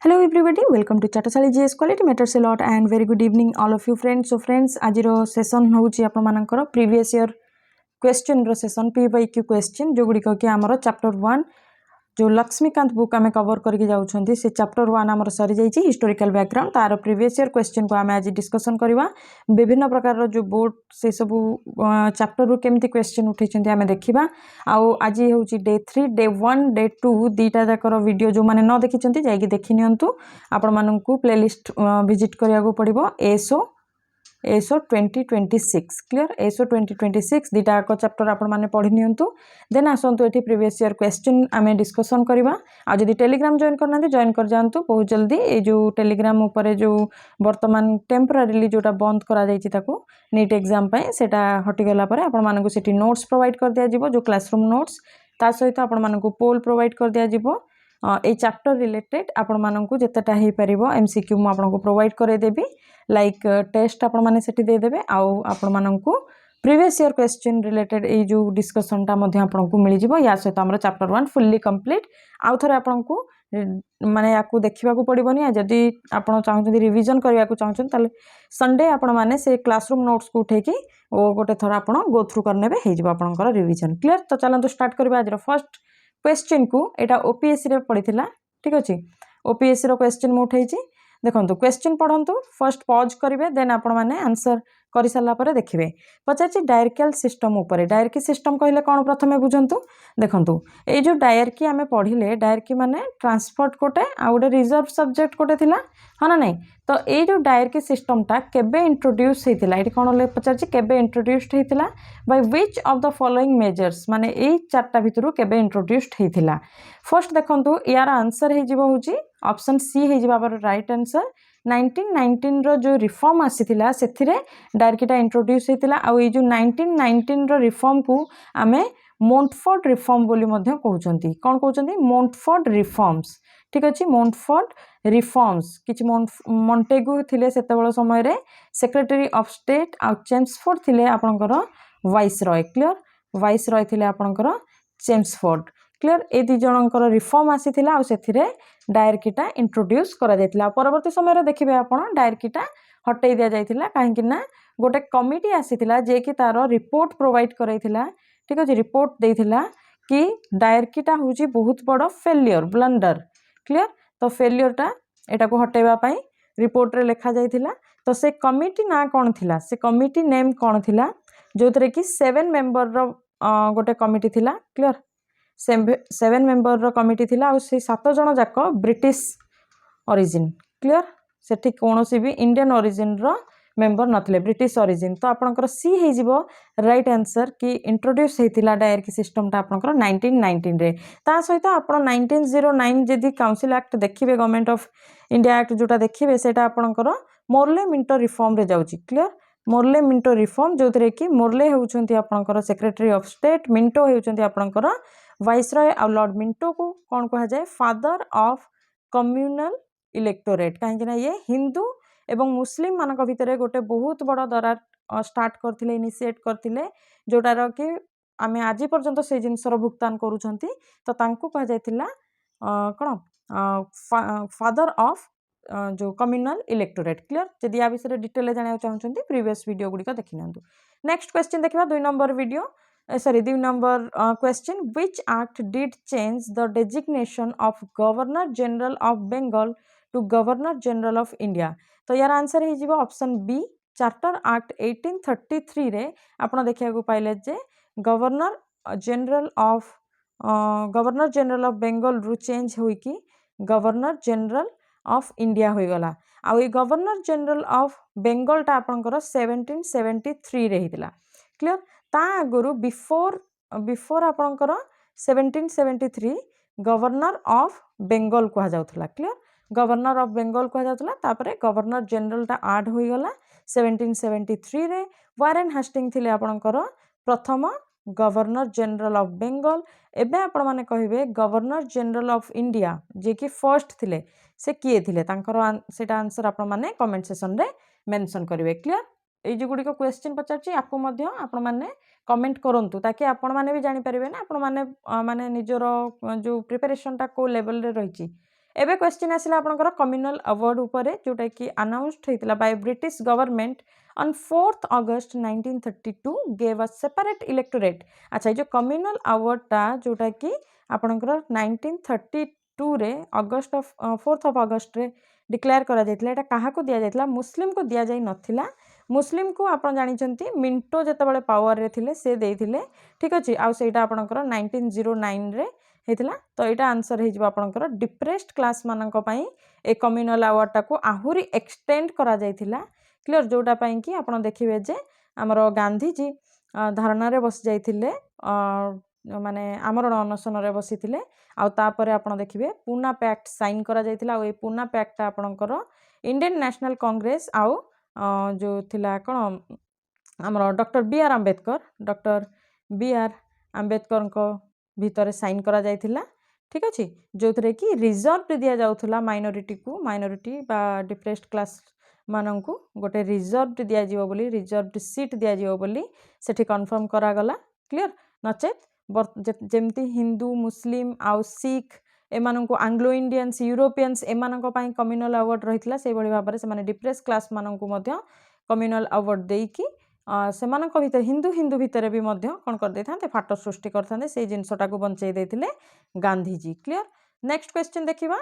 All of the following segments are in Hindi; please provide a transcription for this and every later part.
Hello everybody, welcome to Chatasali GS Quality matters a lot and very good evening all of you friends. So friends, आज session होउची आपण मानकर previous year question रो session PYQ question जो गुडी कि हमर chapter 1 जो लक्ष्मीकांत बुक आम कवर करके जाउछंती से चैप्टर 1 आमर सरी जाइए हिस्टोरिकल बैकग्राउंड तार प्रीवियस ईयर क्वेश्चन को आम आज डिस्कसन करवा विभिन्न प्रकार जो बोर्ड से सब चैप्टर रू केमती क्वेश्चन उठे आम देखा आज हूँ डे 3 डे 1 डे 2 दुईटा जाकर वीडियो जो मैंने न देखी जाकि देखी नियंतु आपण मानू प्लेलिस्ट विजिट करने पड़ो एसओ 2026 क्लियर एसओ 2026 दुईटा चैप्टर आपण मैंने पढ़ी नियंतु देन आसतु ये प्रीवियस ईयर क्वेश्चन आम डिस्कसन करवा आज जब टेलीग्राम जॉइन करना जॉइन कर जातु बहुत जल्दी ये जो टेलीग्राम उपर जो वर्तमान टेम्परारीली जोटा बंद करा नीट एग्जाम सेटा हटिगला आपण मानक से नोट्स प्रोवाइड कर दिया जो क्लासरूम नोट्स ता सहित आपण मानक पोल प्रोवाइड कर दिया ए चैप्टर रिलेटेड आपण मानक जितेटा हो पार एमसीक्यू मुझे आपको प्रोवाइड करदेवी लाइक टेस्ट आपण मैंने सेठी दे देबे आउ आपण मानक प्रीवियस ईयर क्वेश्चन रिलेटेड ए जो डिस्कशन टा मध्ये आपको मिल जिवो या सहित हमर चैप्टर 1 फुल्ली कंप्लीट आउ थरे आपको माने याकू देखिबा को पड़िबोनी जदि आपण चाहउछन रिवीजन करबा को चाहउछन ताले संडे आपण माने से क्लासरूम नोट्स को उठेकी ओ गोटे थोर आपण गो थ्रू करनेबे हे जिवो आपनकर रिवीजन क्लियर। तो चलंतु स्टार्ट करबा आज फर्स्ट क्वेश्चन को एटा ओपीएससी रे पड़ीथिला ठीक अछि ओपीएससी रो क्वेश्चन मु उठैछि देखो क्वेश्चन पढ़ंतु फर्स्ट पॉज करेंगे देन आपण मैंने आंसर कर सारा पर देखिए पचार डायरकियल सिस्टम उपर डायरकी सिस्टम कहले कौन प्रथम बुझंतु देखंतु ये जो डायरकी आम पढ़ले डायरकी माने ट्रांसपोर्ट कोटे आ गोटे रिजर्व सब्जेक्ट कोटे थिला हाँ ना नहीं तो ये जो डायरकी सिस्टमटा केबे इंट्रोड्यूस होता ये कौन पचार केबे इंट्रोड्यूस्ड होता by which of the following measures माने यही चार्टा भितर केबे इंट्रोड्यूस्ड होता फर्स्ट देखंतु यार आंसर हो ऑप्शन सी हो राइट आंसर 1919 रो जो रिफॉर्म आसीथिला सेथिरे डायरकीटा इंट्रोड्यूस होता आ ये जो 1919 रो रिफॉर्म को आमे मोंटफोर्ड रिफॉर्म बोली मध्य कहउचंती कौन कहउचंती मोंटफोर्ड रिफॉर्म्स ठीक अच्छे मोंटफोर्ड रिफॉर्म्स किछि मॉन्टेगु थिले सेतेबेल समय रे सेक्रेटरी ऑफ स्टेट आ चेम्सफोर्ड थिले आपनकर वाइसरॉय क्लियर वाइसरॉय थिले आपनकर चेम्सफोर्ड क्लियर ए दी जनकर रिफॉर्म आसीथिला आ सेथिरे डायरकीटा इंट्रोड्यूस करा जायतिला परवर्ती समय देखिबे आपण डायरकीटा हटै दिया जायतिला काहेकि ना गोटे कमिटी आसीथिला जे कि तार रिपोर्ट प्रोवाइड करैथिला ठीक अछि रिपोर्ट देथिला कि डायरकीटा होची बहुत बड़ फेलियर ब्लंडर क्लियर तो फेलियरटा एटा को हटैबा पई रिपोर्ट रे लिखा जायतिला तो से कमिटी ना कोन थिला से कमिटी नेम कोन थिला जोतरे कि 7 मेंबर रो गोटे कमिटी थिला क्लियर 7 मेंबर रो कमिटी थिला और से 7 जन जाक ब्रिटिश ओरिजिन क्लियर सेठी कोनोसी भी इंडियन ओरिजिन रो मेंबर नथिले ब्रिटिश ओरिजिन तो आपनकर सी हे जिवो राइट आंसर कि इंट्रोड्यूस हेतिला डायरकी सिस्टम ता आपनकर 1919 रे ता सहित आपण 1909 जदी काउंसिल एक्ट देखिबे गवर्नमेंट ऑफ इंडिया एक्ट जोटा देखिबे सेटा आपनकर मोरले मिंटो रिफॉर्म रे जाउची क्लियर मोरले मिंटो रिफॉर्म जोतरे कि मोरले होउचंती आपनकर सेक्रेटरी ऑफ स्टेट मिंटो होउचंती आपनकर वाइसरॉय आ लॉर्ड मिंटो को कौन कहा जाए फादर ऑफ कम्युनल इलेक्टोरेट कहीं ये हिंदू एवं मुस्लिम मानक भितर गोटे बहुत बड़ दरार स्टार्ट करथिले इनिशिएट करथिले जोटार कि आमे आज पर्यंत से जिनसर भुगतान करूछंती तो तांको कहा जायतिला कोन फादर ऑफ जो कम्युनल इलेक्टोरेट क्लियर जदि या विषय डिटेल जानिया चाहउछंती प्रीवियस वीडियो गुडी देखि नियंतु नेक्स्ट क्वेश्चन देखिबा 2 number video sorry the number question which act did change the designation of governor general of bengal to governor general of india तो यार आंसर हे जिवो ऑप्शन बी चार्टर एक्ट 1833 रे आपण देखिया को पाइले जे गवर्नर जनरल ऑफ बेंगल रु चेंज होई कि गवर्नर जनरल ऑफ इंडिया होई गला आ ए गवर्नर जनरल ऑफ बेंगल ता आपनकर 1773 रे हितला क्लियर ता आगुरु बिफोर आपनकर 1773 गवर्नर ऑफ बेंगल कहा जाउथला क्लियर गवर्नर ऑफ बेंगल कहा जाउथला तापरे गवर्नर जनरल ता ऐड होई गला 1773 रे वारेन हास्टिंग थिले आपनकर प्रथम गवर्नर जनरल ऑफ बेंगल एबे आपण माने कहिबे गवर्नर जनरल ऑफ इंडिया जे कि फर्स्ट थिले से किए थिले तांकर सेटा आंसर आपण माने कमेंट सेक्शन रे मेंशन करिवे क्लियर ये जो गुडी को क्वेश्चन पचारछि आपको मध्य आपण माने कमेंट करंतु ताकि आपण माने भी जानि परिबे ना आपण माने माने निजरो जो प्रिपरेशन टा को लेवल रे रहिछि एबे क्वेश्चन आसिला आपनकर कम्युनल अवार्ड उपरे जोटा कि अनाउंस्ड हेतिला by British government on 4th August 1932 gave a separate electorate। अच्छा जो कम्युनल अवार्ड टा जोटा कि आपनकर 1932 रे अगस्त ऑफ 4th of August रे डिक्लेयर करा जायतिला। एटा काहा को दिया जायतिला मुस्लिम को दिया जाय नथिला। मुस्लिम को आपण जानिचंती मिंटो जेतेबेले पावर रे थिले से देइथिले ठीक अछि। आ सेटा आपनकर 1909 रे हेतिला। तो एटा आंसर हे जिवो आपनकर डिप्रेस्ड क्लास मानक पई ए कम्युनल अवार्ड टाको आहुरी एक्सटेंड करा जायतिला। क्लियर जोटा पई कि आपण देखिबे जे हमरो गांधी जी धारणा रे बस जायतिले माने आमरण अनशन रे बसिथिले। आ तापरे आपण देखिबे पूना पैक्ट साइन करा जायतिला। आ ए पूना पैक्ट आपनकर इंडियन नेशनल कांग्रेस आ जो थिला कोन हमरो डॉक्टर बी आर आंबेडकर को भितर साइन करा जायतिला ठीक अछि। जो थरे कि रिजर्व दिया जाउथला माइनॉरिटी बा डिप्रेस्ड क्लास माननकु गोटे रिजर्व दिया जिवो बोली रिजर्व सीट दिया जिवो बोली सेठी कन्फर्म करा गला। क्लियर नचेत जेमती हिंदू मुस्लिम आउ सिख एमानंको आंग्लो इंडियंस यूरोपियंस एमानंको पई कम्युनल अवार्ड रहितला से बळी भाबरे से माने डिप्रेस क्लास मानंको मध्य कम्युनल अवार्ड देइकी सेमानंको भितर हिंदू भितर भी मध्य कोन कर दैथांते फाट सृष्टि करथांते से जिंसटा को बंचै दैथिले Gandhi ji. Clear next question देखिबा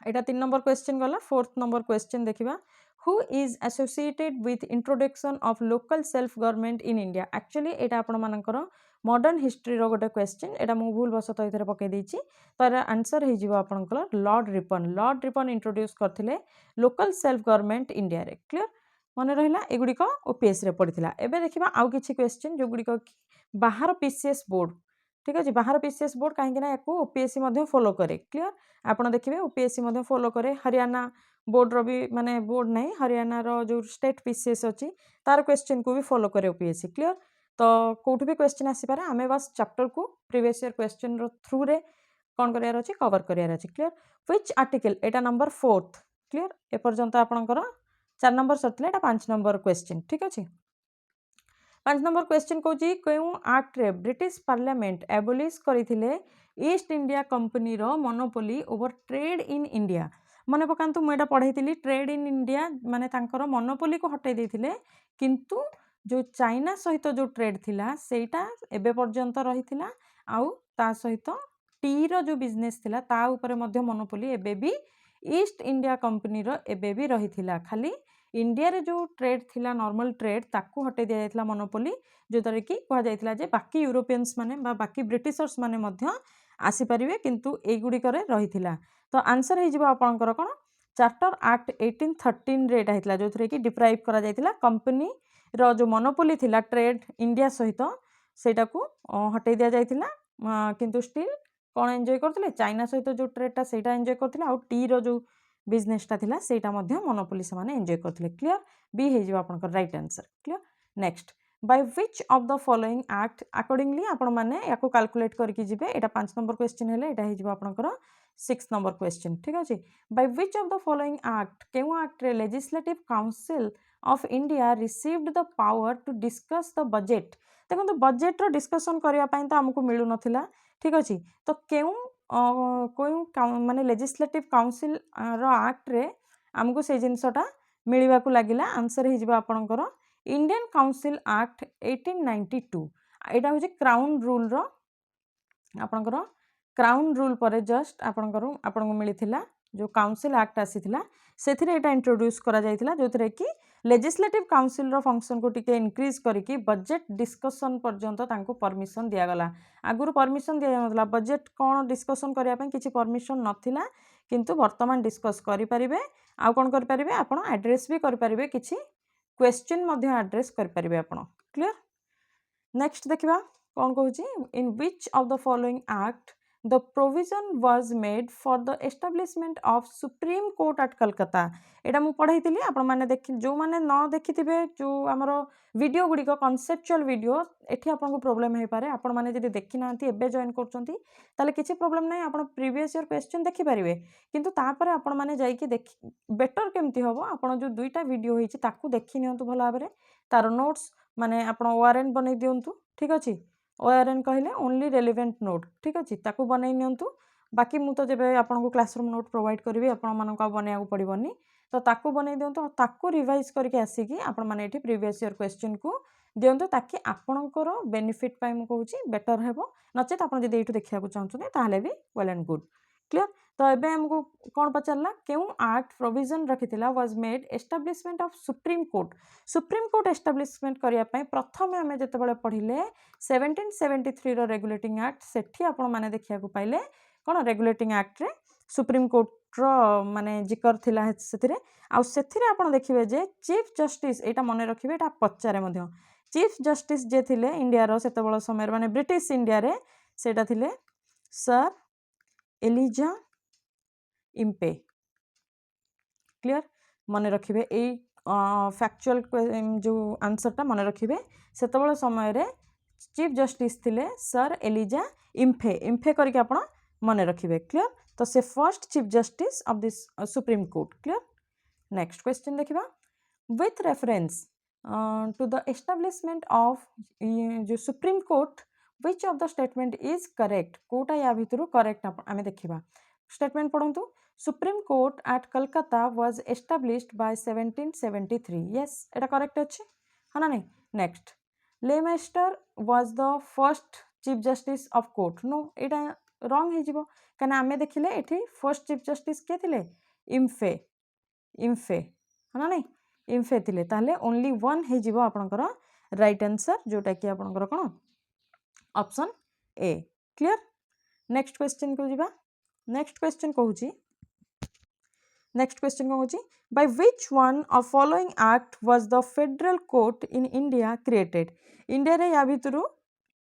एटा 3 नंबर क्वेश्चन गला। 4th नंबर क्वेश्चन देखिबा who is associated with introduction of local self government in India. Actually एटा आपण मानकर मॉडर्न हिस्ट्री रो गोटे क्वेश्चन एटा मु भूल बसत इथरे पके देछि। तार आंसर हे जिवो आपनकर लॉर्ड रिपन इंट्रोड्यूस करथिले लोकल सेल्फ गवर्नमेंट इंडिया रे। क्लियर मन रहिला एगुडी को ओपीएस रे पडिथिला। एबे देखिबा आउ किछि क्वेश्चन जो गुडी को बाहर पीसीएस बोर्ड ठीक अछि। बाहर पीसीएस बोर्ड काहे ना याको ओपीएससी मध्ये फॉलो करे। क्लियर आपण देखिबे ओपीएससी मध्ये फॉलो करे। हरियाणा बोर्ड रो भी माने बोर्ड नाही हरियाणा रो जो स्टेट पीसीएस अछि तार क्वेश्चन को भी फॉलो करे ओपीएससी। क्लियर तो कोठु भी क्वेश्चन आसी पारे आमे बस चैप्टर को प्रीवियस ईयर क्वेश्चन रो थ्रू रे कोन करियार अछि कवर करियार अछि। Clear which article Etah number 4th। Clear A पर्यंत आपनकर 4 नंबर सरतले एटा 5 नंबर क्वेश्चन ठीक अछि। 5 नंबर क्वेश्चन को जी क्यों एक्ट रे ब्रिटिश पार्लियामेंट एबोलिश करिथिले ईस्ट इंडिया कंपनी रो monopoly over trade in India. मने पकांतु मु एटा पढैतिली ट्रेड इन इंडिया माने तांकर मोनोपोली को हटै दैथिले किंतु जो चाइना सहित जो ट्रेड थिला सेटा एबे पर्यंत रहिथिला। आउ ता सहित टी रो जो बिजनेस थिला ता ऊपर मध्य मोनोपोली एबे भी ईस्ट इंडिया कंपनी रो एबे भी रहिथिला। खाली इंडिया रे जो ट्रेड थिला नॉर्मल ट्रेड ताकू हटे दिया जायतिला मोनोपोली जो तारे कि कहा जायतिला जे बाकी यूरोपियंस माने बा बाकी ब्रिटिशर्स माने मध्य आसी परिवे किंतु ए गुडी करे रहिथिला। तो आंसर हे जिवो आपनकर कोन चार्टर एक्ट 1813 रे एटा हितला जो थरे कि डिप्राइव करा जायतिला कंपनी रो जो मोनोपोली थिला ट्रेड इंडिया सहित सेटा को हटे दिया जायतिला। किंतु स्टिल कोन एन्जॉय करथिले चाइना सहित जो ट्रेड ता सेटा एन्जॉय करथिले आ टी रो जो बिजनेस ता थिला सेटा मध्य मोनोपोली से माने एन्जॉय करथिले। क्लियर बी हे जिवो आपनकर right answer. Clear next bye which of the following act accordingly आपण माने याको कैलकुलेट करके जिवे। एटा 5 नंबर क्वेश्चन हेले एटा हे जिवो आपनकर 6 नंबर क्वेश्चन ठीक अछि। By which of the following act केउ एक्ट रे legislative council of India received the power to discuss the budget. देखो बजेट रो डिस्कशन करिया पई तो हमकु मिलु नथिला ठीक अछि। तो केउ माने लेजिस्लेटिव काउंसिल रो एक्ट रे हमकु से जिंसटा मिलिबा को लागिला। आंसर हे जिवो आपनकर इंडियन काउंसिल एक्ट 1892। एटा होजे क्राउन रूल रो आपनकर क्राउन रूल पर जस्ट आपनको मिलिथिला जो काउंसिल एक्ट आसीथिला सेथिरे एटा इंट्रोड्यूस करा जायतिला जो थरे कि लेजिस्लेटिव काउंसिल रो फंक्शन को टिके इंक्रीज करिकि बजेट डिस्कशन पर्यंत तांको परमिशन दिया गला। आगुरु परमिशन दिया नथला बजेट कोन डिस्कशन करिया पई किछि परमिशन नथिला किंतु वर्तमान डिस्कस करि परिबे। आ कोन करि परिबे आपण एड्रेस भी करि परिबे किछि क्वेश्चन मध्य एड्रेस करि परिबे आपण। क्लियर नेक्स्ट देखिबा कोन कहूची in which of the following act the provision was made for the establishment of supreme court at Calcutta। एटा मु पढैतिली आपण माने देखि जो माने न देखिथिबे जो हमरो वीडियो गुडी को कांसेप्चुअल वीडियो एठी आपन को प्रॉब्लम हे पारे। आपण माने जदि देखि नांती एबे जॉइन करचंती ताले किछि प्रॉब्लम नै आपण प्रीवियस ईयर क्वेश्चन देखि परिबे किंतु ता परे आपण माने जाई कि देखि बेटर केमती होबो आपण जो दुईटा वीडियो हेछि ताकू देखि नियंतु भला भाबरे तार नोट्स माने आपण ओआरएन बनै दियंतु ठीक अछि। ओआरएन कहले ओनली रेलेवेंट नोट ठीक अछि ताकू बनै नियंतु बाकी मु तो जेबे आपनको क्लासरूम नोट प्रोवाइड करी आपण मानक बनैया पड़ोनी तो ताकू बनै दिंतु ताकू रिवाइज करके आसिकी आपण माने एठी प्रीवियस ईयर क्वेश्चन को दिंतु ताकि आपणकर बेनिफिट पाई मु कहूँ बेटर हेबो नचेत आप जब ये देखा चाहते ताहले भी वेल एंड गुड क्लियर। तो एबे हमको कौन पचारला क्यों एक्ट प्रोविजन रखी was made establishment of supreme court establishment करने प्रथम आम जो पढ़ले 1773 रेगुलेटिंग एक्ट सेठी आपण माने देखा पाइले कौन रेगुलेटिंग एक्ट रे सुप्रीम कोर्ट रो माने जिकर थिला सेथिरे आ सेथिरे आपण देखिबे जे चीफ जस्टिस एटा मने रखिबे एटा पचारे मध्य चीफ जस्टिस जे थिले इंडिया रो सेतबेल समय माने ब्रिटिश इंडिया रे सेटा थिले सर एलिजा इम्पे क्लियर मन रखिबे ए फैक्चुअल जो आंसर टा मन रखिबे सेतबेल समय रे चीफ जस्टिस थिले सर एलिजा इम्फे इम्फे करके आपण मन रखिबे क्लियर। तो से first chief justice of this supreme court clear. Next question देखिबा with reference to the establishment of जो supreme court which of the statement is correct कोटा या भितरु करेक्ट आमे देखिबा स्टेटमेंट पढंतु supreme court at Calcutta was established by 1773 yes एटा करेक्ट अछि हाना नै। नेक्स्ट लेमेस्टर was the first chief justice of court no एटा रॉन्ग हे जिवो काना आमे देखिले एठी फर्स्ट चीफ जस्टिस के थिले इम्फे इम्फे हाना नै इम्फे थिले ताले ओनली वन हे जिवो आपनकर राइट आंसर जोटा कि आपनकर कोन option A clear. Next question को जिबा नेक्स्ट क्वेश्चन कहूची नेक्स्ट क्वेश्चन कहूची by which one of following act was the federal court in India created India रे या भितरु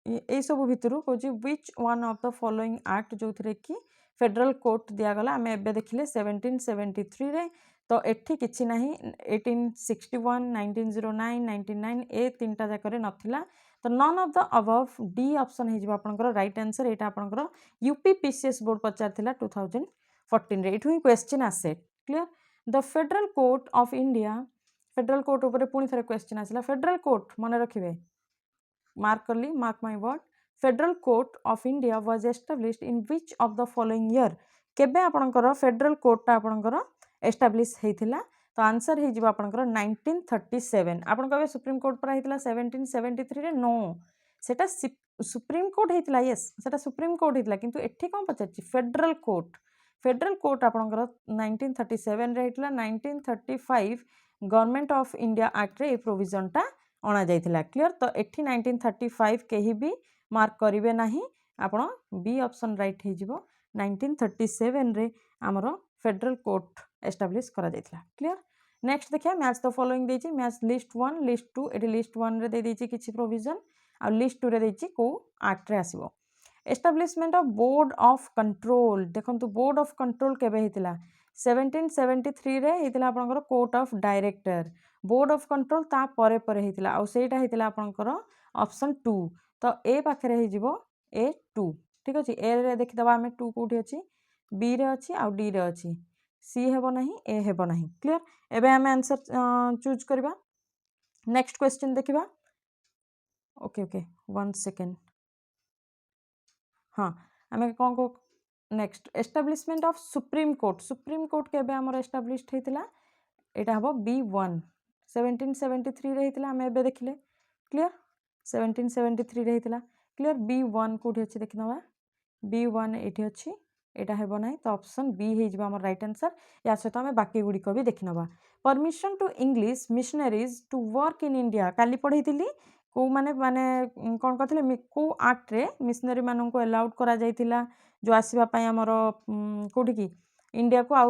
ए सब भितरु कहूची which one of the following act जो थरे कि फेडरल कोर्ट दिया गला हमें एबे देखिले 1773 रे तो एठी किछि नाही 1861 1909 99 ए तीनटा जाकरे नथिला तो none of the above D option हे जिबा आपनकर राइट आंसर एटा आपनकर यूपीपीसीएस बोर्ड पचारथिला 2014 रे एठु ही क्वेश्चन आसे clear. The federal court of India federal court ऊपर पुणी थरे क्वेश्चन आसिला फेडरल कोर्ट मन रखिबे मार्क करली mark my word federal court of India was established in which of the following year केबे आपनकर फेडरल कोर्ट आपनकर एस्टाब्लिश हेतिला तो आंसर हे जिबा आपनकर 1937 आपन कहबे सुप्रीम कोर्ट पर हेतिला 1773 रे नो सेटा सुप्रीम कोर्ट हेतिला यस सेटा सुप्रीम कोर्ट हेतिला किंतु एठी कोन पचारछि फेडरल कोर्ट आपनकर 1937 रे हेतिला 1935 गवर्नमेंट ऑफ इंडिया एक्ट रे ए प्रोविजन टा अणा जाइथिला क्लियर। तो एठी 1935 केही भी मार्क करिवे नाही आपण बी ऑप्शन राइट हे जिवो 1937 रे हमरो फेडरल कोर्ट एस्टाब्लिश करा जाइथिला क्लियर। नेक्स्ट देखिया मैच द फॉलोइंग देछि मैच लिस्ट 1 लिस्ट 2 एठी लिस्ट 1 रे दे देछि किछि प्रोविजन आ लिस्ट 2 रे देछि को एक्ट रे आसीबो establishment of board of control देखंतु बोर्ड ऑफ कंट्रोल केबे हेतिला 1773 रे हेतिला आपनकर court of director board of control ता परे परे हेतिला आ सेटा हेतिला आपनकर ऑप्शन 2 तो ए पाखरे हे जिवो ए 2 ठीक अछि ए रे देखि दबा हमें 2 कोठी अछि बी रे अछि आ डी रे अछि सी हेबो नाही ए हेबो नाही क्लियर। एबे हमें आंसर चूज करबा नेक्स्ट क्वेश्चन देखिबा ओके ओके 1 सेकंड हाँ आमे कौन को next establishment of supreme court केबे हमर एस्टाब्लिश्ड हेतिला एटा हबो B1 1773 रे हेतिला हमें एबे देखिले क्लियर 1773 रे हेतिला क्लियर B1 कोठी अछि देखि नबा B1 एठी अछि एटा हेबो नाही तो ऑप्शन बी हे जिबा हमर राइट आंसर या सहित हमें बाकी गुडी को भी देखि नबा। Permission to English missionaries to work in India काली पढैतिली को माने कोन कहथिले को एक्ट रे मिशनरी मानन को अलाउड करा जाइतिला जो आसीबा पई हमर कोठी की इंडिया को आ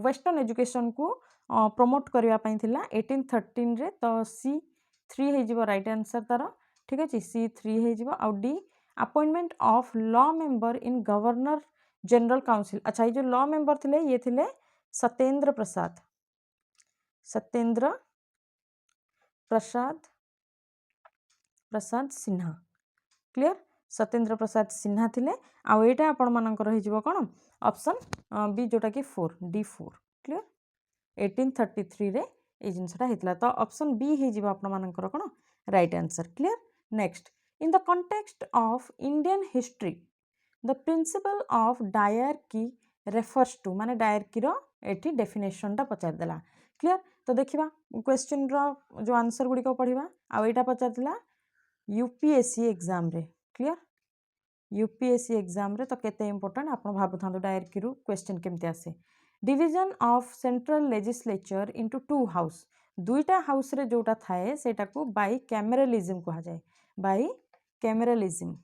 वेस्टर्न एजुकेशन को प्रमोट करिया पई थिला 1813 रे तो C3 हे जिवो राइट आंसर तार ठीक अछि C3 हे जिवो आ D appointment of law member in governor general council अच्छा ये जो लॉ मेंबर थिले ये थिले सत्येंद्र प्रसाद सिन्हा क्लियर सत्येंद्र प्रसाद सिन्हा थिले आ एटा आपण मानकर हे जिवो कोन ऑप्शन बी जोटा कि 4 D4 क्लियर 1833 रे ए जिनसटा हेतला तो ऑप्शन बी हे जिवो आपण मानकर कोन right answer clear. Next in the context of Indian history the principle of dyarchy refers to माने डायरकी रो एठी डेफिनेशन टा पचार देला क्लियर। तो देखिबा क्वेश्चन रो जो आंसर गुडी को पढिबा आ एटा पचार दिला यूपीएससी एग्जाम रे क्लियर। यूपीएससी एग्जाम रे तो केते इंपोर्टेंट आपण भाबुथांदो डायरकी रू क्वेश्चन केमते आसे। Division of central legislature into two house दुईटा हाउस रे जोटा थाए सेटा को बाई कैमरलिज्म कहा जाए बाई कैमरलिज्म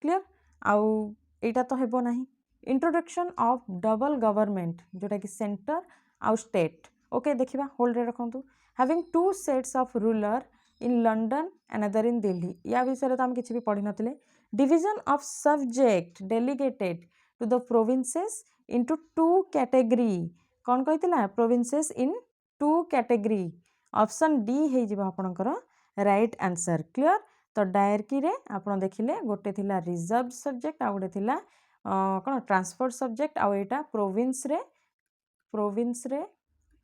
क्लियर। आउ एटा तो हेबो नाही। इंट्रोडक्शन ऑफ डबल गवर्नमेंट जोटा कि सेंटर आउ स्टेट ओके देखिबा होल्ड रे रखंतु having two sets of ruler in London another in Delhi या विषय तो हम किछि भी पढ़ी नथिले। Division of subject delegated to the provinces into two category कौन कहितला provinces in two category option D हे जिबा आपनकर राइट आंसर क्लियर। तो डायरकी रे आपण देखिले गोटे थिला रिजर्व सब्जेक्ट आ गोटे थिला कोन ट्रांसफर सब्जेक्ट आ एटा प्रोविंस रे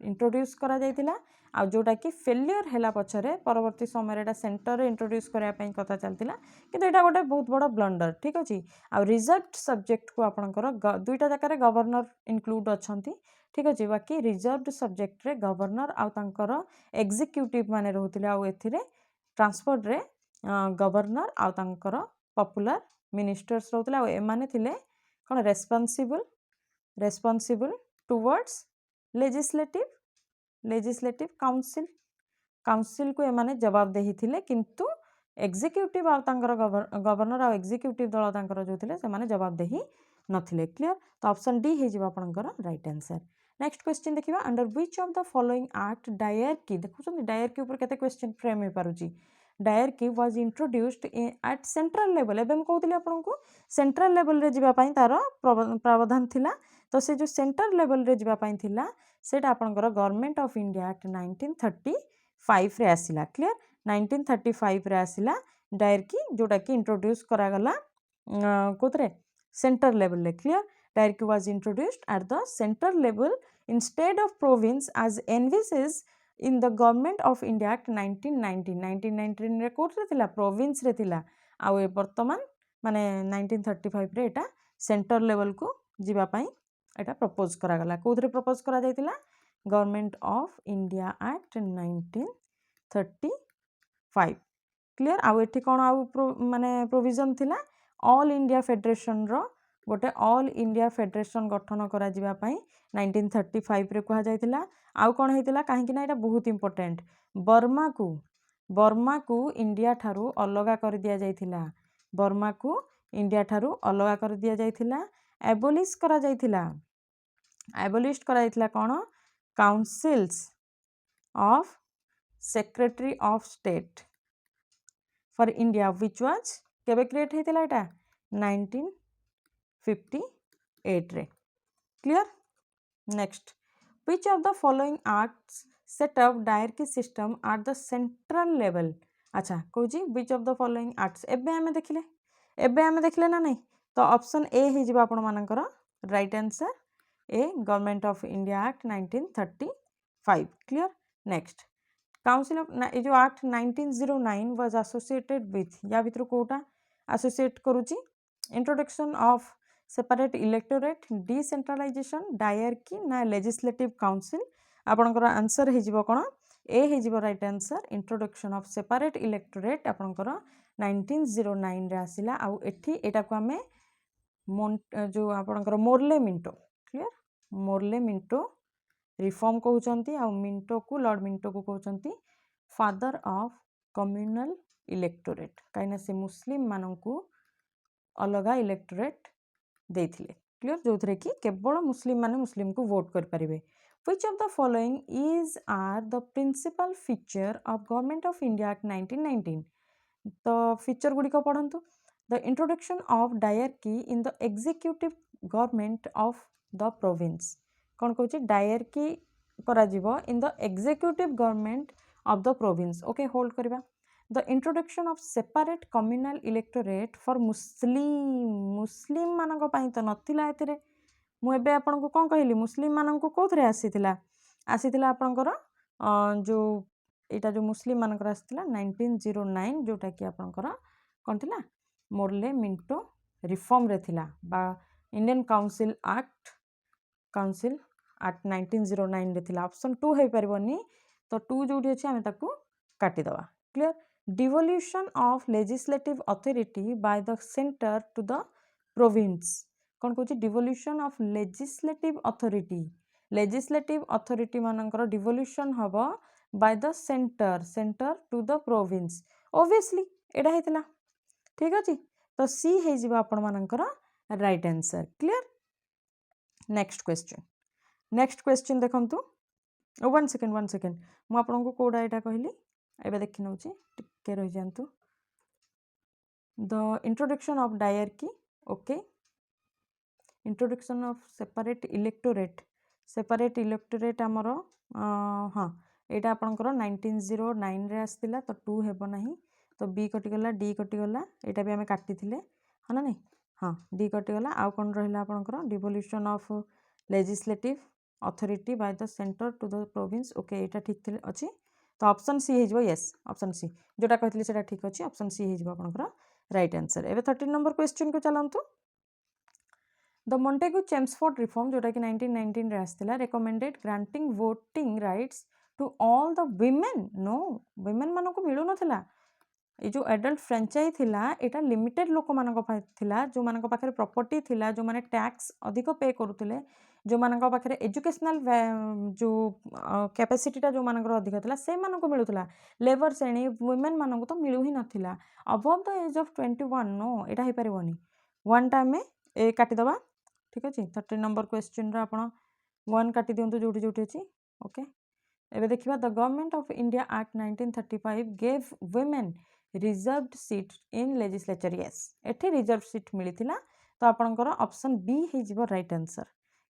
इंट्रोड्यूस करा जायतिला आ जोटा कि फेलियर हैला पछरे परवर्ती समय एटा सेंटर रे इंट्रोड्यूस करिया पई कथा चलतिला किंतु एटा गोटे बहुत बड़ ब्लंडर ठीक अछि। आ रिजर्व सब्जेक्ट को आपनकर दुईटा जाकर गवर्नर इंक्लूड अछंती ठीक अछि बाकी रिजर्व सब्जेक्ट रे गवर्नर आ तांकर एग्जीक्यूटिव माने रहउतिले आ एथिरे ट्रांसफर रे गवर्नर आ तांकर पॉपुलर मिनिस्टर्स रहउतिले आ एमाने थिले कोन रेस्पोंसिबल टुवर्ड्स लेजिस्लेटिव काउंसिल को एमाने जवाब देही थिले किंतु एग्जीक्यूटिव आ तांकर गवर्नर आ एग्जीक्यूटिव दल तांकर जो थिले से माने जवाब देही नथिले क्लियर। तो ऑप्शन डी हे जिबा आपनकर राइट आंसर। नेक्स्ट क्वेश्चन देखिबा under which of the following act dyarchy देखुछन डायरकी ऊपर केते क्वेश्चन फ्रेम हे पारुची। Dyarchy was introduced at central level एबे हम कहउतिले आपनकु सेंट्रल लेवल रे जिबा पई तारो प्रावधान थिला तो से जो सेंटर लेवल रे जिबा पई थिला सेटा आपनकर गवर्नमेंट ऑफ इंडिया एक्ट 1935 रे आसिला क्लियर। 1935 रे आसिला डायरकी जोटा कि इंट्रोड्यूस करा गला कोतरे सेंटर लेवल रे clear. Dyarchy was introduced at the center level instead of province as envisages in the government of India act 1919 रे कोट रे थिला प्रोविंस रे थिला आ ए वर्तमान माने 1935 रे एटा सेंटर लेवल को जिबा पई एटा प्रपोज करा गला कोथरे प्रपोज करा जायतिला government of India act 1935 clear. आ एठी कोन आ माने प्रोविजन थिला ऑल इंडिया फेडरेशन रो गोटे ऑल इंडिया फेडरेशन गठन करा जिबा पई 1935 रे कहा जायतिला। आउ कोन हेतिला काहे कि ना एटा बहुत इंपोर्टेंट बर्मा को इंडिया ठारू अलगा कर दिया जायतिला बर्मा को इंडिया ठारू अलगा कर दिया जायतिला एबोलिश करा जायतिला एबोलिश करा जायतिला कोन councils of secretary of state for India which was केबे क्रिएट हेतिला एटा 1958 रे clear. Next which of the following acts set up dyarchy system at the central level अच्छा कहूँ व्हिच ऑफ द फॉलोइंग एक्ट्स एबे हमें देखिले ना नहीं तो ऑप्शन ए ही जिबा आपण मानकर right answer A government of India act 1935 clear. Next council of A जो एक्ट 1909 वाज एसोसिएटेड विथ या भितर कोटा एसोसिएट करूची introduction of separate electorate decentralization dyarchy ना लेजिस्लेटिव काउंसिल आपनकर आंसर हे जिवो कोन ए हे जिवो right answer introduction of separate electorate आपनकर 1909 रे आसिला आ एठी एटा को हमें जो आपनकर Morley Minto clear Morley Minto reform कहउचंती आ मिंटो को लॉर्ड मिंटो को कहउचंती फादर ऑफ कम्युनल इलेक्टोरेट काइना से मुस्लिम माननकु अलगा इलेक्टोरेट देथिले क्लियर जो थरे कि केवल मुस्लिम माने मुस्लिम को वोट कर परिबे। Which of the following is are the principal feature of Government of India Act 1919 तो फीचर गुडी को पढ़ंतु the introduction of diarchy in the executive government of the province कौन कहूँ डायरकी करा जीवो in the executive government of the province okay hold करिबा the introduction of separate communal electorate for मुस्लिम मानक पई तो नथिला एतिरे मु एबे आपन को कोन कहली मुस्लिम मानन को कोथरे आसीतिला आपनकर जो एटा जो मुस्लिम मानकर आसीतिला 1909 जोटा कि आपनकर कोन थिला मोर्ले मिंटो रिफॉर्म रे थिला बा इंडियन काउंसिल एक्ट 1909 रे थिला ऑप्शन 2 हे परबोनी तो 2 जोटी अछि हमें ताकू काटी दवा clear devolution of legislative authority by the centre to the province कौन कहूँ डिवोल्यूशन ऑफ लेजिस्लेटिव अथॉरिटी मानकर डिवोल्यूशन हबो by the centre to the province obviously एडा हेतिला ठीक अछि तो सी हे जिवो आपण मानकर right answer clear next question देखंतु वन सेकेंड मु आपनको कोडा एटा कहली एबे देखि नउची टिके रहि जानतु the introduction of dyarchy okay introduction of separate electorate आमर हाँ यहाँ आपंकर 1909 रे आसला तो 2 हेब नहीं तो बी कटिगला डी कटिगला यहाँ भी आम काटी हाँ ना नहीं हाँ डी कटिगला आउ कौन रहा आपंकर devolution of legislative authority by the centre to the province okay यहाँ ठीक अच्छी तो ऑप्शन सी हो यस ऑप्शन सी जोटा कहती है ठीक अच्छे ऑप्शन सी हो आपंकर राइट आंसर एवं 13 नंबर क्वेश्चन को चलतु द मोंटेगु चेम्सफोर्ड रिफॉर्म जोटा कि 1919 रे आसला recommended granting voting rights to all the women no women मानक मिलू नथिला ये जो एडल्ट फ्रेंचाइज थिला एटा लिमिटेड लोक मानक थिला जो मानक पाखरे प्रॉपर्टी थिला जो माने टैक्स अधिक पे करूथिले जो मानक पाखरे एजुकेशनल जो कैपेसिटीटा जो मानकर अधिक थिला से मानक मिलुथिला लेबर श्रेणी वुमेन मानक तो मिलू ही नथिला above the age of 21 no एटा हे परिबोनी वन टाइम में ए काटी दबा ठीक अच्छे 13 नंबर क्वेश्चन रा आपण 1 काटी दियंतु जोटी जोटी अछि ओके एबे देखिबा the government of India act 1935 gave women reserved seat in legislature yes एठी रिजर्व सीट मिलिथिला तो आपनकर ऑप्शन बी हे जिवो राइट आंसर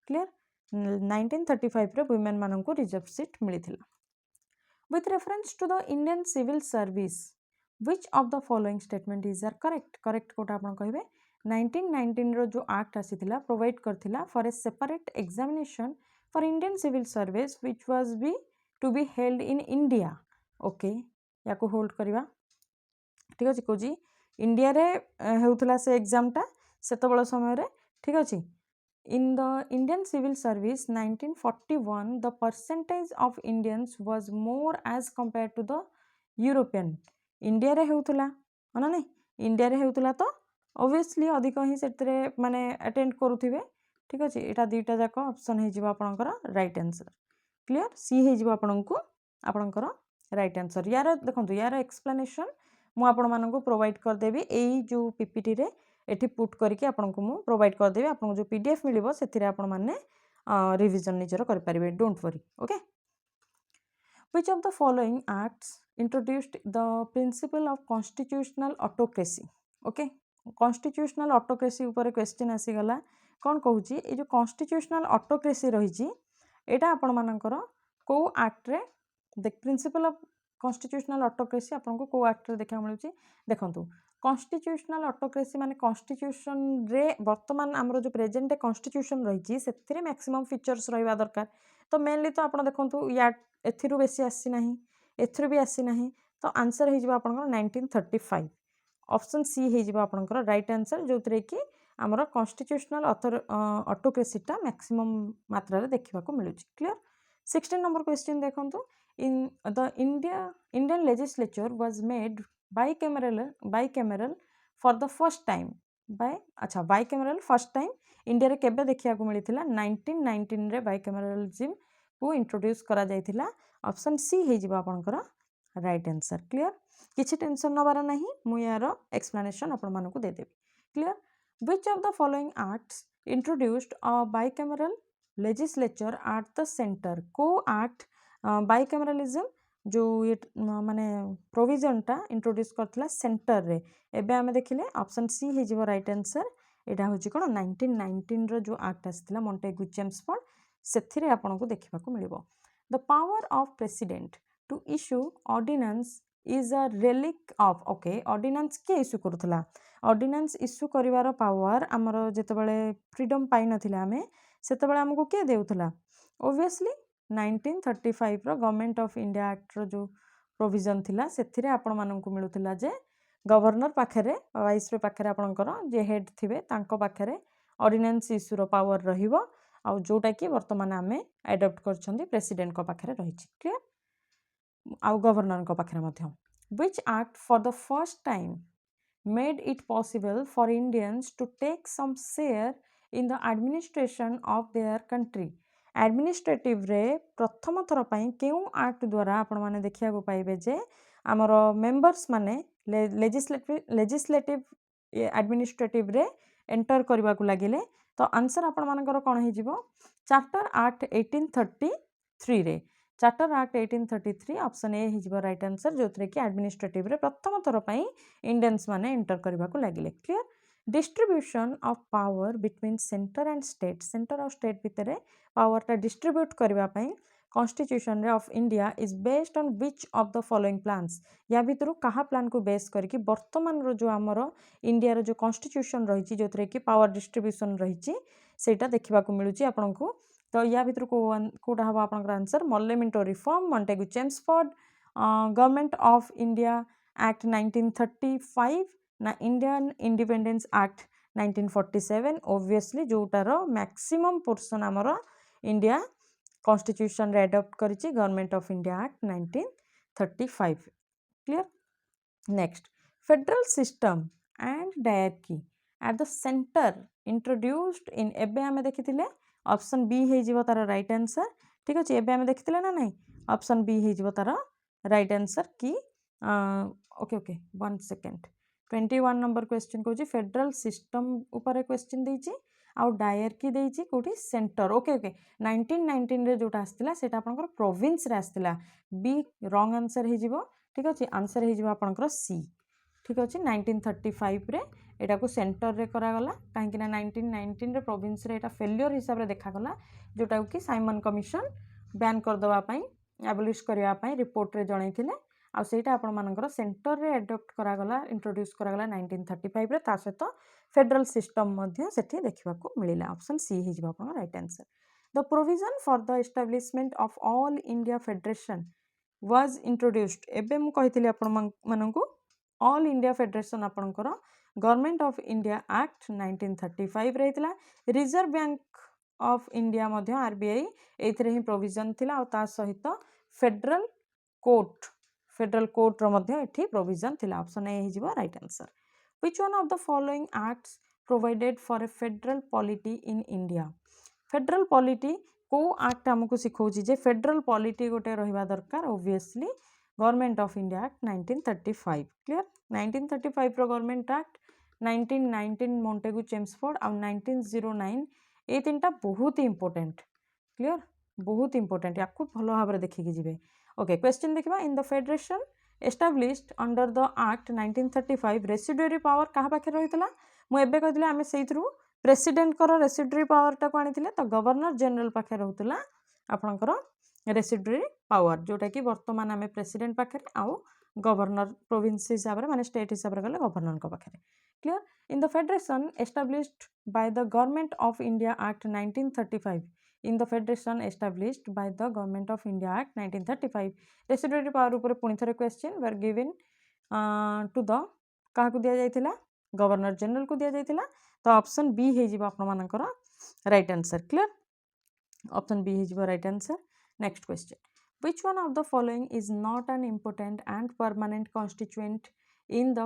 क्लियर 1935 रे वुमेन माननको रिजर्व सीट मिलिथिला with reference to the Indian civil service which of the following statement is are correct कोटा आपण कहबे 1919 रो जो एक्ट आसीथिला प्रोवाइड करथिला for a separate examination for Indian civil service which was be to be held in India okay याको होल्ड करबा ठीक अच्छे कौच इंडिया रे होउथला से एग्जाम टा सेतबेल समय रे ठीक अच्छे in the Indian civil service 1941 the percentage of Indians was more as compare to the European India रे होउथला ना नहीं इंडिया रे होउथला तो ऑब्वियसली अधिक ही से माने अटेंड करुथिबे ठीक अच्छे यहाँ दुईटा जाक ऑप्शन हो जिवो आपनकर राइट आंसर क्लियर सी हो जिवो आपनकु आपनकर राइट आंसर यार देखंतु यार एक्सप्लेनेशन मु आपण मानकु प्रोवाइड कर देबी एई जो पीपीटी रे एठी पुट करके आपनकु मु प्रोवाइड कर देबी आपन जो पीडीएफ मिलिबो सेथिरे आपण माने रिवीजन निजर कर परिबे don't worry okay which of the following acts introduced the principle of constitutional autocracy okay constitutional autocracy ऊपर क्वेश्चन आसीगला कौन कहूँ ये जो कॉन्स्टिट्यूशनल ऑटोक्रेसी रही एटा आपण मानकर को एक्ट रे देख प्रिंसिपल ऑफ कॉन्स्टिट्यूशनल ऑटोक्रेसी आपको को एक्ट रे देखा मिलूँ देखंतु कॉन्स्टिट्यूशनल ऑटोक्रेसी माने कॉन्स्टिट्यूशन रे वर्तमान आमर जो प्रेजेंट कॉन्स्टिट्यूशन रही से मैक्सिमम फीचर्स रहा दरकार तो मेनली तो आप देखो या एथिरु बेसी आसी नाही एथिरु भी आसी नाही तो आंसर हो जाए आपनकर 1935 ऑप्शन सी हो जाए आपनकर राइट आंसर जो कि आमर कॉन्स्टिट्यूशनल ऑटोक्रेसीटा मैक्सिमम मात्रा रे देखा मिलूँ क्लियर 16 नंबर क्वेश्चन देखंतु इन the Indian legislature was made bicameral for the first time bicameral first time India रे केबे देखिया को मिलिथिला 1919 रे बाइकैमरलिज्म को इंट्रोड्यूस करा जायथिला ऑप्शन सी हे जिबा आपनकर राइट आंसर क्लियर किछि टेंशन नबार नाही मु यार एक्सप्लेनेशन आपण मानको दे देबी clear which of the following acts introduced a bicameral legislature eight the centre को एक्ट बाइकैमरलिज्म जो ये माने प्रोविजनटा इंट्रोड्यूस करथिला सेंटर रे एबे आमे देखिले ऑप्शन सी हे जिवो राइट आंसर एटा होची कोन 1919 रो जो एक्ट आस्थिला मोंटेगु चेम्सफोर्ड सेथिरे आपनको देखिबा को मिलिबो the power of president to issue ordinance is a relic of okay ordinance के इश्यू करूथला ऑर्डिनेंस इश्यू करिवार पावर हमर जेतेबेले फ्रीडम पाइ नथिला हमें सेतेबेले हमको के देउथला ऑब्वियसली 1935 रो गवर्नमेंट ऑफ इंडिया एक्ट रो जो प्रोविजन थिला सेथिरे आपण माननकु मिलुथिला जे गवर्नर पाखे वाइसरे पाखे आपंकर जे हेड थे पाखे ऑर्डिनेंस इश्यूर पावर रहिबो आउ जोटा कि वर्तमान आम एडप्ट कर प्रेसिडेंट पाखे रही क्लियर आउ गवर्नर पाखे which act for the first time made it possible for Indians to take some share in the administration of their country. Administrative रे प्रथम थर पई केउ एक्ट द्वारा आपण माने देखिया को पाइबे जे हमर मेंबर्स माने लेजिस्लेटिव एडमिनिस्ट्रेटिव रे एंटर करबा को लागिले तो आंसर आपण मानकर कोन हे जिवो चार्टर एक्ट 1833 रे चार्टर एक्ट 1833 ऑप्शन ए हिजबो राइट आंसर जो थरे कि एडमिनिस्ट्रेटिव रे प्रथम थर पई इंडियंस माने एंटर करबा को लागिले clear distribution of power between center and center और स्टेट भितरे पावर टा डिस्ट्रीब्यूट करबा पई कॉन्स्टिट्यूशन रे of India is based on which of the following plans या भितरु कहा प्लान को बेस करके वर्तमान रो जो हमर इंडिया रो जो कॉन्स्टिट्यूशन रही जो थरे कि पावर डिस्ट्रीब्यूशन रही सेटा देखिबा को मिलुची आपनकु तो या भितर कोटा हम आप answer Morley Minto reform Montagu Chelmsford government of India act 1935 ना इंडियन इंडिपेंडेंस एक्ट 1947 ऑब्वियसली जोटार मैक्सिमम पोर्शन आमर इंडिया कॉन्स्टिट्यूशन रे एडॉप्ट करिछि government of India act 1935 clear next federal system and dyarchy at the center introduced in एबे आमे देखिथिले ऑप्शन बी हे जिवो तार राइट आंसर ठीक अछि एबे आमे देखिथिले ना नहीं ऑप्शन बी हे जिवो तार राइट आंसर की okay okay 1 second 21 number question को जी फेडरल सिस्टम ऊपर क्वेश्चन देछि आउ डायरकी देछि कोठी सेंटर ओके ओके 1919 रे जोटा आस्तिला सेटा आपनकर प्रोविंस रे आस्तिला बी रॉन्ग आंसर हे जिवो ठीक अछि आंसर हे जिवो आपनकर सी ठीक अच्छे 1935 रे एटा को सेंटर रे करा गला काहे कि ना 1919 रे प्रोविंस रे एटा फेलियर हिसाब रे देखा गला जोटा कि साइमन कमिशन बैन कर दवा पई एबलिश करबा पई रिपोर्ट रे जणैथिले आ सेटा आपण मानकर सेंटर रे एडॉप्ट करा गला इंट्रोड्यूस करा गला 1935 रे ता सहित फेडरल सिस्टम मध्ये सेठी देखिबा को मिलिला ऑप्शन सी हि जिबा आपण right answer the provision for the establishment of all India federation was introduced एबे मु कहितली आपण माननकु ऑल इंडिया फेडरेशन आपणकर गवर्नमेंट ऑफ इंडिया एक्ट 1935 रहीतला रिजर्व बैंक ऑफ इंडिया मध्य आरबीआई एथिरे ही प्रोविजन थिला और ता सहित फेडरल कोर्ट रो मध्य एठी प्रोविजन थिला ऑप्शन ए हिजबो right answer which one of the following acts provided for a federal polity in India federal polity को एक्ट हमकु सिखौची जे फेडरल पॉलिटी गोटे रहिबा दरकार obviously government of India act 1935 clear 1935 रो गवर्नमेंट एक्ट 1919 मॉन्टेगू चेम्सफोर्ड और 1909 ये तीनटा बहुत ही इंपोर्टेंट क्लियर बहुत इंपोर्टेंट या भल भाव देखिए जीवे ओके क्वेश्चन देखा in the federation established under the act 1935 residuary power क्या पाखे रही है मुझे कहती आम से प्रेसिडेंट रेसिडुअरी पावर टाक आनी तो गवर्नर जनरल पाखे रोला आपणकर रेसिडुअरी पावर जोटा कि वर्तमान आम प्रेसिडेंट पाखे आउ गवर्नर प्रोविंस हिसाब से माने स्टेट हिसाब से गले गवर्नर पाखे clear in the federation established by the government of India act 1935 in the federation established by the government of India act 1935 residuary power ऊपर पुणी थे question were given to the क्या दि जाइथिला गवर्नर जनरल को दि जाइथिला तो ऑप्शन बी हे जिवो आपण मानकर right answer clear option B हे जिवो right answer next question which one of the following is not an important and permanent constituent in the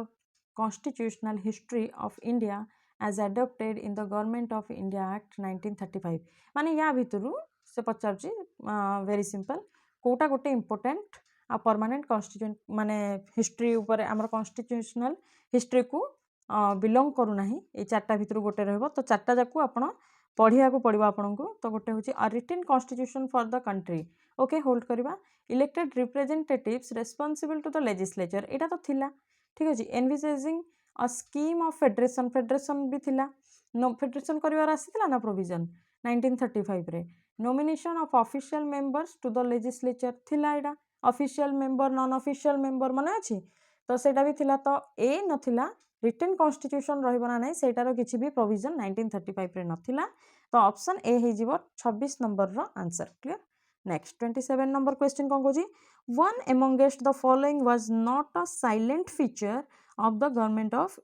constitutional history of India as adopted in the Government of India Act 1935 माने या भितरु से पचारची वेरी सिंपल कोटा गोटे इंपोर्टेंट आ परमानेंट कॉन्स्टिट्यूएंट माने हिस्ट्री ऊपर आमर कॉन्स्टिट्यूशनल हिस्ट्री को बिलोंग करू नाही ए चारटा भितरु गोटे रहबो तो चारटा जाकू आपण पढ़िया को पड़ो आपन को तो गोटे हूँ a written constitution for the country okay hold करवा elected representatives responsible to the legislature एटा तो थिला ठीक अछि envisaging a scheme of federation भी थिला नो फेडरेशन करिवार आसीथिला ना प्रोविजन 1935 रे nomination of official members to the legislature थिला एटा official member non official member माने अछि तो सेटा भी थिला तो ए नथिला रिटन कॉन्स्टिट्यूशन रहिबो ना नै सेटार किछि भी प्रोविजन 1935 रे नथिला तो ऑप्शन ए हे जिवो 26 नंबर रो answer clear next 27 number question कोन कोजी one amongst the following was not a salient feature of the Government of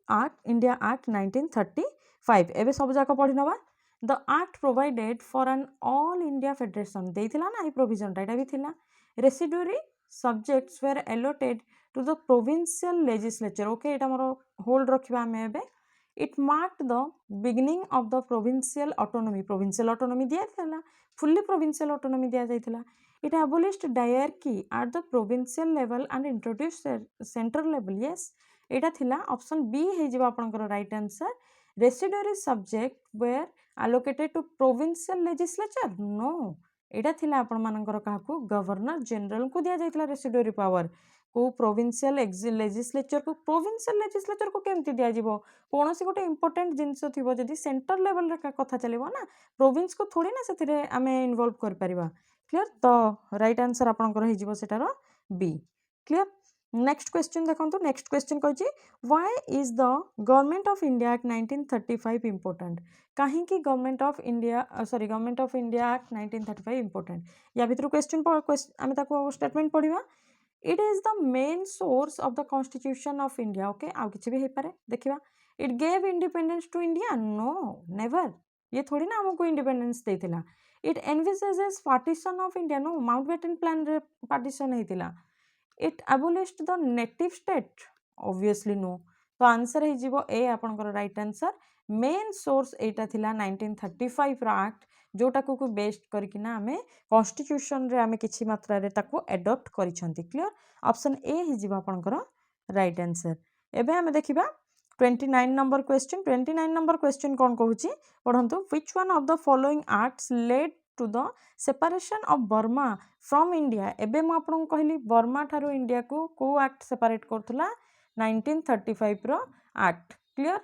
India Act 1935 एबे सब जाक पढ़ी नवा the act provided for an all India federation देइथिला ना ए प्रोविजन टा एटा भी थिला residuary subjects were allotted to the provincial legislature okay Etah more hold रखिबा हमें एबे it marked the beginning of the provincial autonomy दिया थिला fully provincial autonomy दिया जाइथिला it abolished diarchy at the provincial level and introduced central level yes एटा थिला ऑप्शन बी हे जिबा आपनकर right answer residuary subject were allocated to provincial legislature no एटा थिला आपण मानकर काहकु गवर्नर जनरल को दिया जाइतला रेसिडुअरी पावर को प्रोविंशियल लेजिस्लेचर को केमती दिया जिवो कोनोसी गोटे इंपोर्टेंट जिंस थिबो जदी सेंटर लेवल रे कथा चलेबो ना प्रोविंस को थोड़ी ना सेतिरे आमे इन्वॉल्व कर परिबा क्लियर तो राइट आंसर आपनकर हे जिवो सेटारो बी क्लियर नेक्स्ट क्वेश्चन देखंतु नेक्स्ट क्वेश्चन कहछि why is the government of India act 1935 important काहे कि government of India act 1935 important या भितर क्वेश्चन आमे ताको स्टेटमेंट पढिबा it is the main source of the constitution of India okay आ किछि भी हे पारे देखिबा it gave independence to India no never ये थोड़ी ना हमको इंडिपेंडेंस देथिला it envisages partition of India no Mountbatten plan रे पार्टीशन हेतिला it abolished the native state obviously no तो आंसर हे जीवो ए आपनकर राइट आंसर मेन सोर्स एटा थिला 1935 रा एक्ट जोटा को बेस्ड करके ना हमें कॉन्स्टिट्यूशन रे हमें किछि मात्रा रे ताको एडॉप्ट करिसंती क्लियर ऑप्शन ए हे जीवो आपनकर राइट आंसर एबे हमें देखिबा 29 नंबर क्वेश्चन कोन कहूची पढंतु which one of the following acts led to the separation of Burma from India एबे मु आपन कहली बर्मा थारो इंडिया को एक्ट सेपरेट करथला 1935 रो एक्ट क्लियर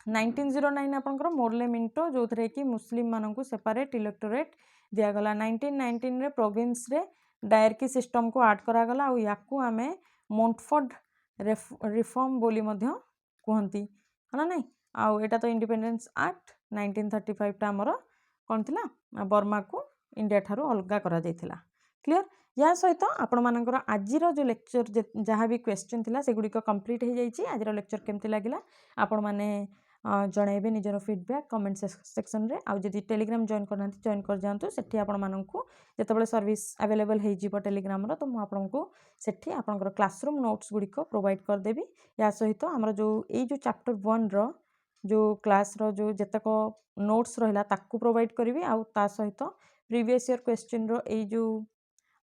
1909 आपनकर मोरले मिंटो जोथरे कि मुस्लिम मानन को सेपरेट इलेक्टोरेट दिया गला 1919 रे प्रोविंस रे डायरकी सिस्टम को ऐड करा गला और याकू हमें मोंटफोर्ड रिफॉर्म बोली मध्य कहंती हना नै आ एटा तो इंडिपेंडेंस एक्ट 1935 टा हमर कौन थिला बर्मा को इंडिया ठारू अलगा करा जाइथिला क्लियर या सहित आपण मानकर आजिर जो लेक्चर जहाँ भी क्वेश्चन थिला से गुडिक कंप्लीट हो जाइछि आजिर लेक्चर केमती लागिला आपण माने जणैबे निजर फीडबैक कमेंट सेक्शन रे आ जदि टेलीग्राम जॉइन करनांती जॉइन कर जांतु सेठी आपण माननकु जेतेबेले सर्विस अवेलेबल हे जिवो टेलीग्राम रो तो मु आपनकु सेठी आपनकर क्लासरूम नोट्स गुडिक प्रोवाइड कर देबी या सहित हमर जो ए जो चैप्टर 1 रो जो क्लास रो जो जेतक नोट्स रहिला ताकू प्रोवाइड करिवि आ ता सहित प्रीवियस ईयर क्वेश्चन रो ए जो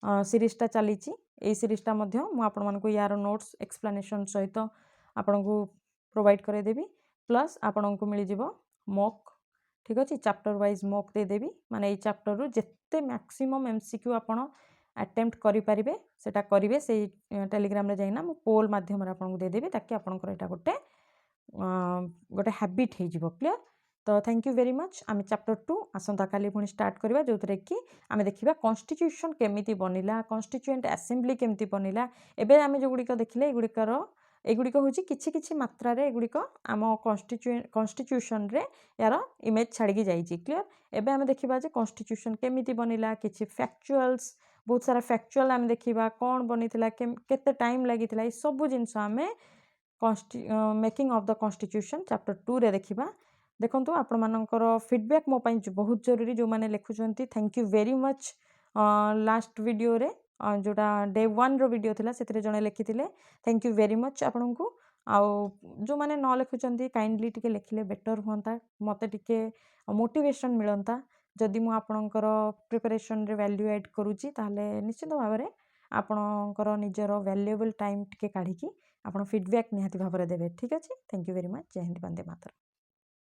सीरीज टा चलीची ए सीरीज टा मध्य मु आपण मानकु यार नोट्स एक्सप्लेनेशन सहित आपनकु प्रोवाइड करे देबी प्लस आपनकु मिली जिवो मॉक ठीक अछि चैप्टर वाइज मॉक दे देबी माने ए चैप्टर रो जेते मैक्सिमम एमसीक्यू आपण अटेम्प्ट करि परिबे सेटा करिवे से टेलीग्राम रे जाइना मु पोल माध्यम रे आपनकु दे देबी ताकि आपनकर एटा गोटे हैबिट हे जिवो क्लियर तो थैंक यू वेरी मच आम चैप्टर 2 आसंता काली पुणी स्टार्ट करबा जो थरे कि आम देखिबा कॉन्स्टिट्यूशन केमिति बनिला कॉन्स्टिट्यूएंट असेंबली केमिति बनिला एबे आम जो गुडिक देखिले एगुडिक होची किछि किछि मात्रा रे एगुडिक आम कॉन्स्टिट्यूशन रे यार इमेज छाड़ी की जाइछि क्लियर एबे आम देखिबा जे कॉन्स्टिट्यूशन केमिति बनिला किछि फैक्चुअल्स बहुत सारा फैक्चुअल आम देखिबा कोन बनिथिला केते टाइम लागिथिला ई सब जिंस आमे making of the constitution chapter 2 रे देखिबा देखंतु आपण मानकर फीडबैक मो पई बहुत जरूरी जो माने लेखुचंती thank you very much last video रे जोटा डे 1 रो वीडियो थिला सेतरे जने लेखिथिले थैंक यू वेरी मच आपनकु आ जो माने न लेखुचंती काइंडली टिके लेखिले बेटर होंता मते टिके मोटिवेशन मिलंता जदि मु आपनकर प्रिपरेशन रे वैल्यू ऐड करूची ताले निश्चित भाव रे आपनकर निजरो वैल्यूएबल टाइम टिके काढी की आपण फीडबैक निहाती भाव रे देबे ठीक अछि थैंक यू वेरी मच जय हिंद वंदे मातरम।